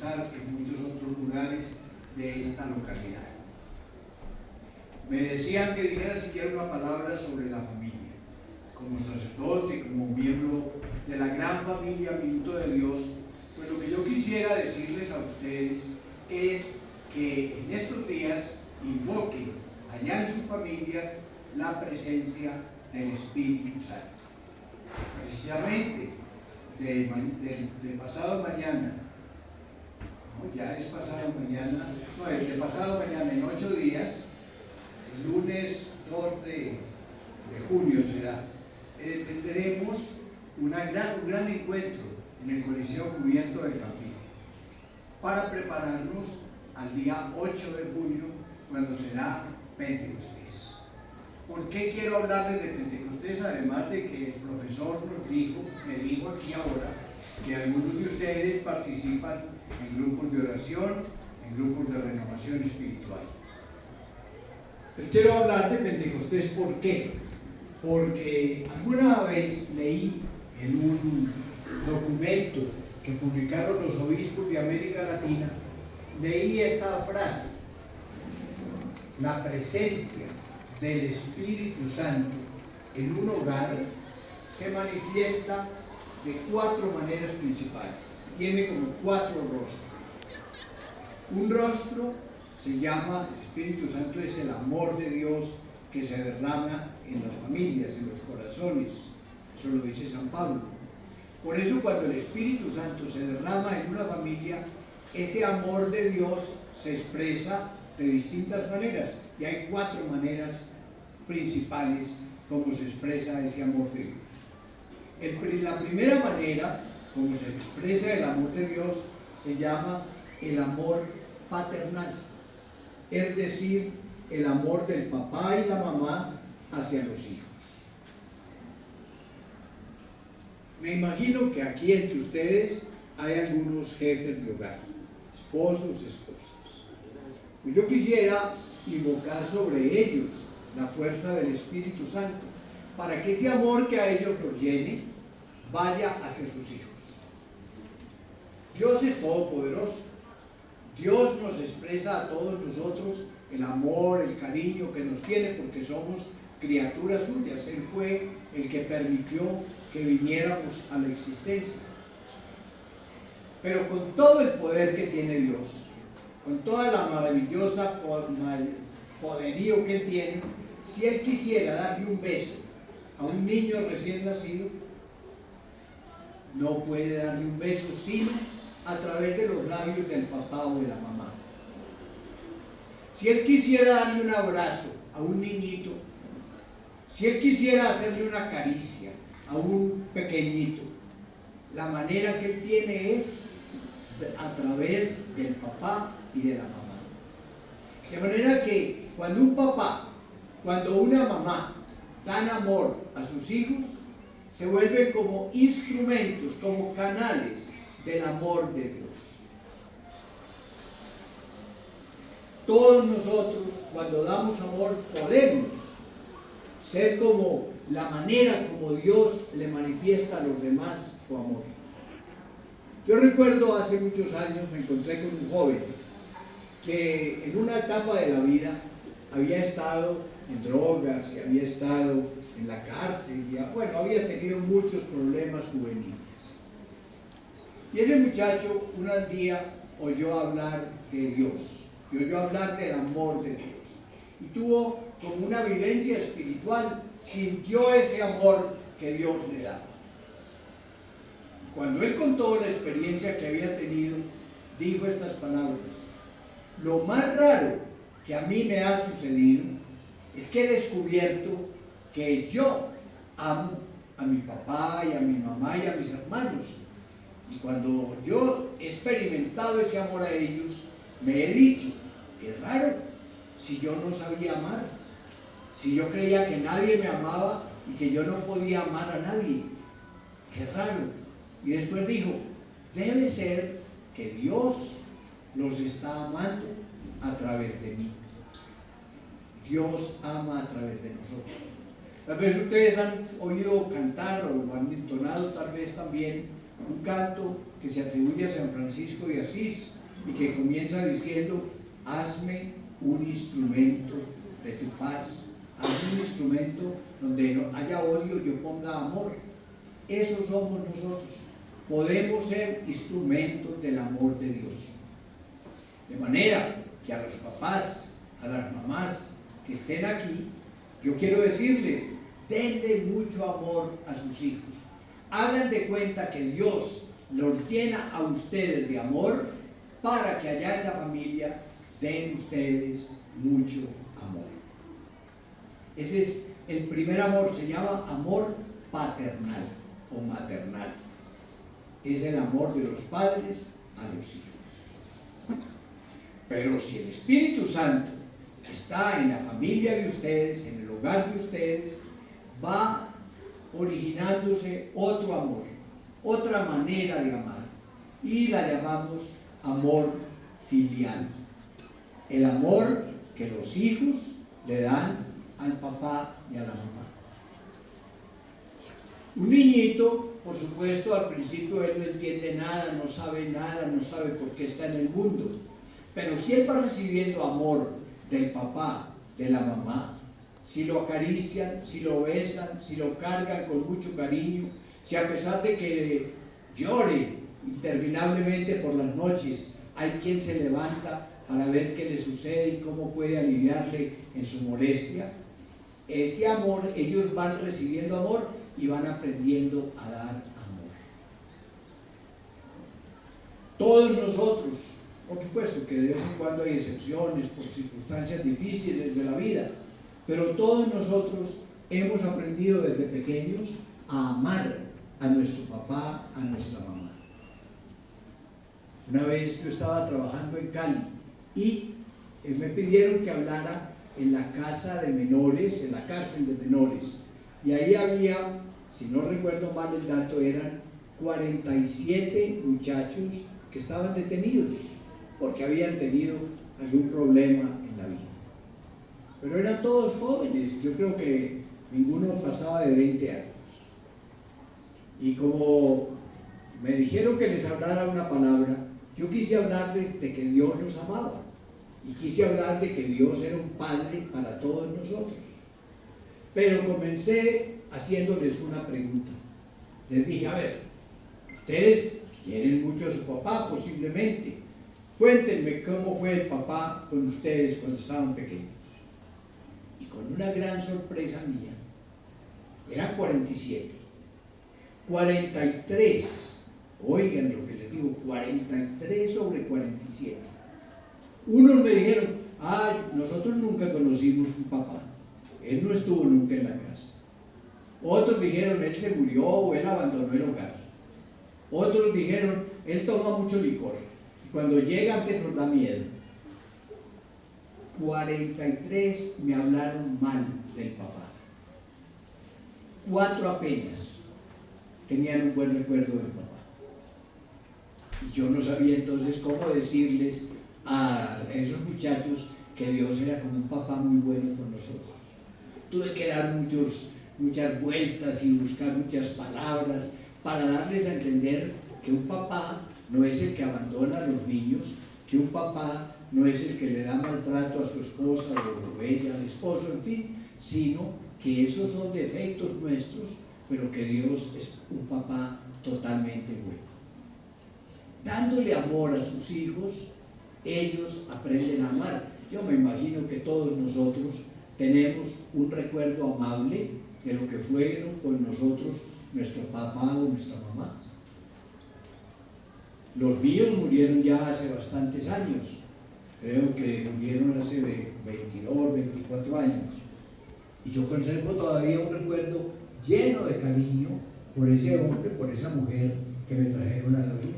estar en muchos otros lugares de esta localidad. Me decían que dijera siquiera una palabra sobre la familia. Como sacerdote, como miembro de la gran familia Minuto de Dios, pues lo que yo quisiera decirles a ustedes es que en estos días invoquen allá en sus familias la presencia del Espíritu Santo. Precisamente de pasado mañana, ¿no? Ya es pasado mañana, no, de pasado mañana en 8 días, el lunes 2 de junio será, tendremos un gran encuentro en el Coliseo Cubierto de Campín para prepararnos al día 8 de junio, cuando será Pentecostés. ¿Por qué quiero hablarles de Pentecostés? Además de que el profesor me dijo aquí ahora que algunos de ustedes participan en grupos de oración, en grupos de renovación espiritual. Les quiero hablar de Pentecostés. ¿Por qué? Porque alguna vez leí en un documento que publicaron los obispos de América Latina, leí esta frase: la presencia del Espíritu Santo en un hogar se manifiesta de 4 maneras principales. Tiene como 4 rostros. Un rostro se llama, el Espíritu Santo es el amor de Dios que se derrama en las familias, en los corazones. Eso lo dice San Pablo. Por eso cuando el Espíritu Santo se derrama en una familia, ese amor de Dios se expresa de distintas maneras, y hay 4 maneras principales como se expresa ese amor de Dios. La primera manera como se expresa el amor de Dios se llama el amor paternal, es decir, el amor del papá y la mamá hacia los hijos. Me imagino que aquí entre ustedes hay algunos jefes de hogar, esposos, esposas. Pues yo quisiera invocar sobre ellos la fuerza del Espíritu Santo, para que ese amor que a ellos los llene vaya hacia sus hijos. Dios es todopoderoso. Dios nos expresa a todos nosotros el amor, el cariño que nos tiene, porque somos criaturas suyas. Él fue el que permitió que viniéramos a la existencia. Pero con todo el poder que tiene Dios, con toda la maravillosa poderío que Él tiene, si Él quisiera darle un beso a un niño recién nacido, no puede darle un beso sino a través de los labios del papá o de la mamá. Si Él quisiera darle un abrazo a un niñito, si Él quisiera hacerle una caricia a un pequeñito, la manera que Él tiene es a través del papá y de la mamá. De manera que cuando un papá, cuando una mamá dan amor a sus hijos, se vuelven como instrumentos, como canales del amor de Dios. Todos nosotros, cuando damos amor, podemos ser como la manera como Dios le manifiesta a los demás su amor. Yo recuerdo hace muchos años me encontré con un joven que en una etapa de la vida había estado en drogas y había estado en la cárcel, y había tenido muchos problemas juveniles. Y ese muchacho un día oyó hablar de Dios, y oyó hablar del amor de Dios, y tuvo como una vivencia espiritual, sintió ese amor que Dios le daba. Cuando él contó la experiencia que había tenido, dijo estas palabras: lo más raro que a mí me ha sucedido es que he descubierto que yo amo a mi papá y a mi mamá y a mis hermanos. Y cuando yo he experimentado ese amor a ellos, me he dicho: qué raro, si yo no sabía amar, si yo creía que nadie me amaba y que yo no podía amar a nadie, qué raro. Y después dijo: debe ser que Dios los está amando a través de mí. Dios ama a través de nosotros. Tal vez ustedes han oído cantar o han entonado tal vez también un canto que se atribuye a San Francisco de Asís y que comienza diciendo: hazme un instrumento de tu paz, hazme un instrumento donde no haya odio, yo ponga amor. Eso somos nosotros. Podemos ser instrumentos del amor de Dios. De manera que a los papás, a las mamás que estén aquí, yo quiero decirles: denle mucho amor a sus hijos. Hagan de cuenta que Dios los llena a ustedes de amor para que allá en la familia den ustedes mucho amor. Ese es el primer amor, se llama amor paternal o maternal. Es el amor de los padres a los hijos. Pero si el Espíritu Santo está en la familia de ustedes, en el hogar de ustedes, va originándose otro amor, otra manera de amar, y la llamamos amor filial. El amor que los hijos le dan al papá y a la mamá. Un niñito, por supuesto, al principio él no entiende nada, no sabe por qué está en el mundo, pero si él va recibiendo amor del papá, de la mamá, si lo acarician, si lo besan, si lo cargan con mucho cariño, si a pesar de que llore interminablemente por las noches, hay quien se levanta para ver qué le sucede y cómo puede aliviarle en su molestia, ese amor, ellos van recibiendo amor y van aprendiendo a dar amor. Todos nosotros, por supuesto que de vez en cuando hay excepciones por circunstancias difíciles de la vida, pero todos nosotros hemos aprendido desde pequeños a amar a nuestro papá, a nuestra mamá. Una vez yo estaba trabajando en Cali y me pidieron que hablara en la casa de menores, en la cárcel de menores, y ahí había, si no recuerdo mal el dato, eran 47 muchachos que estaban detenidos porque habían tenido algún problema en la vida. Pero eran todos jóvenes, yo creo que ninguno pasaba de 20 años. Y como me dijeron que les hablara una palabra, yo quise hablarles de que Dios los amaba y quise hablar de que Dios era un padre para todos nosotros. Pero comencé haciéndoles una pregunta. Les dije: a ver, ustedes quieren mucho a su papá posiblemente, cuéntenme cómo fue el papá con ustedes cuando estaban pequeños. Y con una gran sorpresa mía, eran 47, 43, oigan lo que les digo, 43 sobre 47. Unos me dijeron: ay, nosotros nunca conocimos un papá, él no estuvo nunca en la casa. Otros dijeron: él se murió o él abandonó el hogar. Otros dijeron: él toma mucho licor y cuando llega antes nos da miedo. 43 me hablaron mal del papá. 4 apenas tenían un buen recuerdo del papá. Y yo no sabía entonces cómo decirles a esos muchachos que Dios era como un papá muy bueno con nosotros. Tuve que dar muchas vueltas y buscar muchas palabras para darles a entender que un papá no es el que abandona a los niños, que un papá no es el que le da maltrato a su esposa o ella al esposo, en fin, sino que esos son defectos nuestros, pero que Dios es un papá totalmente bueno. Dándole amor a sus hijos, ellos aprenden a amar. Yo me imagino que todos nosotros tenemos un recuerdo amable de lo que fueron con nosotros nuestro papá o nuestra mamá. Los míos murieron ya hace bastantes años. Creo que murieron hace 22, 24 años. Y yo conservo todavía un recuerdo lleno de cariño por ese hombre, por esa mujer que me trajeron a la vida.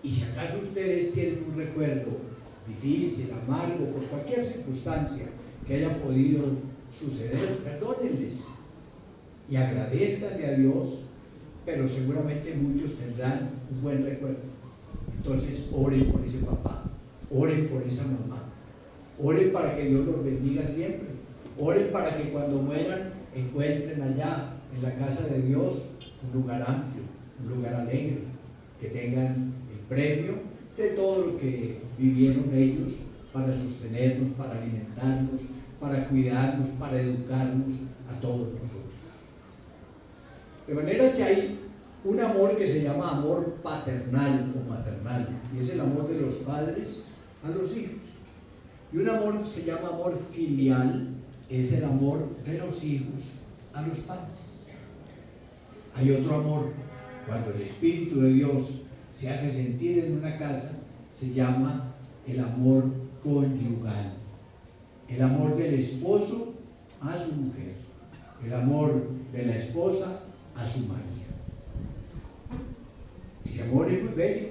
Y si acaso ustedes tienen un recuerdo difícil, amargo, por cualquier circunstancia que haya podido suceder, perdónenles y agradezcanle a Dios, pero seguramente muchos tendrán un buen recuerdo. Entonces oren por ese papá, oren por esa mamá, oren para que Dios los bendiga siempre, oren para que cuando mueran encuentren allá en la casa de Dios un lugar amplio, un lugar alegre, que tengan el premio de todo lo que vivieron ellos para sostenernos, para alimentarnos, para cuidarnos, para educarnos a todos nosotros. De manera que hay un amor que se llama amor paternal o maternal, y es el amor de los padres a los hijos. Y un amor que se llama amor filial, es el amor de los hijos a los padres. Hay otro amor, cuando el Espíritu de Dios se hace sentir en una casa, se llama el amor conyugal. El amor del esposo a su mujer, el amor de la esposa a su marido. Ese amor es muy bello,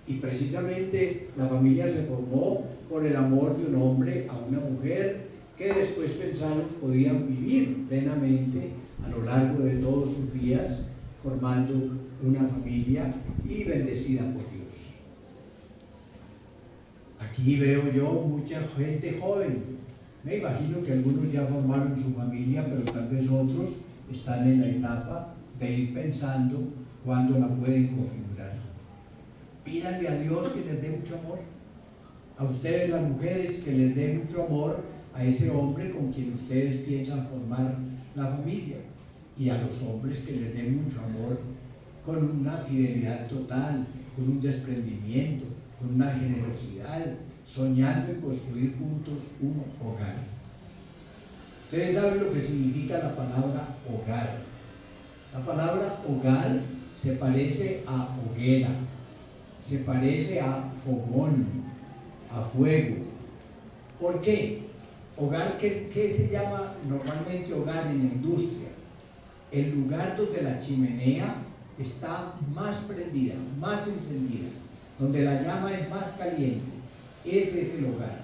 y precisamente la familia se formó por el amor de un hombre a una mujer, que después pensaron podían vivir plenamente a lo largo de todos sus días, formando una familia y bendecida por Dios. Aquí veo yo mucha gente joven. Me imagino que algunos ya formaron su familia, pero tal vez otros están en la etapa de ir pensando cuándo la pueden configurar. Pídanle a Dios que les dé mucho amor. A ustedes, las mujeres, que les dé mucho amor a ese hombre con quien ustedes piensan formar la familia. Y a los hombres, que les den mucho amor con una fidelidad total, con un desprendimiento, con una generosidad, soñando en construir juntos un hogar. Ustedes saben lo que significa la palabra hogar. La palabra hogar se parece a hoguera, se parece a fogón, a fuego. ¿Por qué? Hogar, ¿qué se llama normalmente hogar en la industria? El lugar donde la chimenea está más prendida, más encendida, donde la llama es más caliente. Ese es el hogar.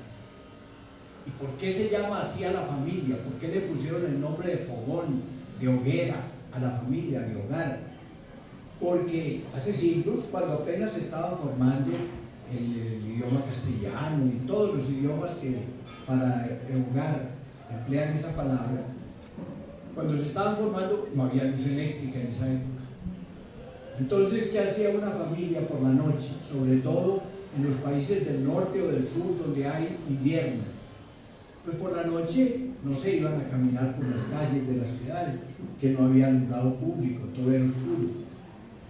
¿Y por qué se llama así a la familia? ¿Por qué le pusieron el nombre de fogón, de hoguera a la familia, de hogar? Porque hace siglos, cuando apenas se estaba formando el idioma castellano y todos los idiomas que para el hogar emplean esa palabra, cuando se estaban formando no había luz eléctrica en esa época. Entonces, ¿qué hacía una familia por la noche? Sobre todo en los países del norte o del sur, donde hay invierno. Pues por la noche no se iban a caminar por las calles de las ciudades, que no había alumbrado público, todo era oscuro.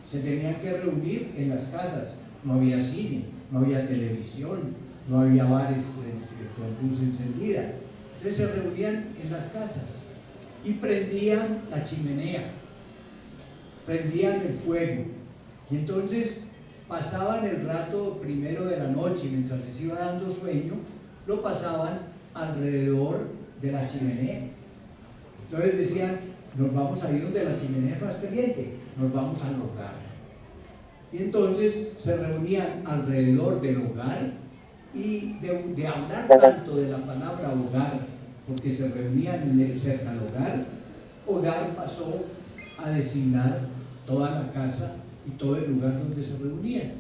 Se tenían que reunir en las casas, no había cine, no había televisión, no había bares con luz encendida. Entonces se reunían en las casas y prendían la chimenea, prendían el fuego, y entonces pasaban el rato primero de la noche, mientras les iba dando sueño, lo pasaban alrededor de la chimenea. Entonces decían, nos vamos a ir donde la chimenea es más caliente, nos vamos al hogar. Y entonces se reunían alrededor del hogar, y de hablar tanto de la palabra hogar, porque se reunían cerca al hogar, hogar pasó a designar toda la casa y todo el lugar donde se reunían.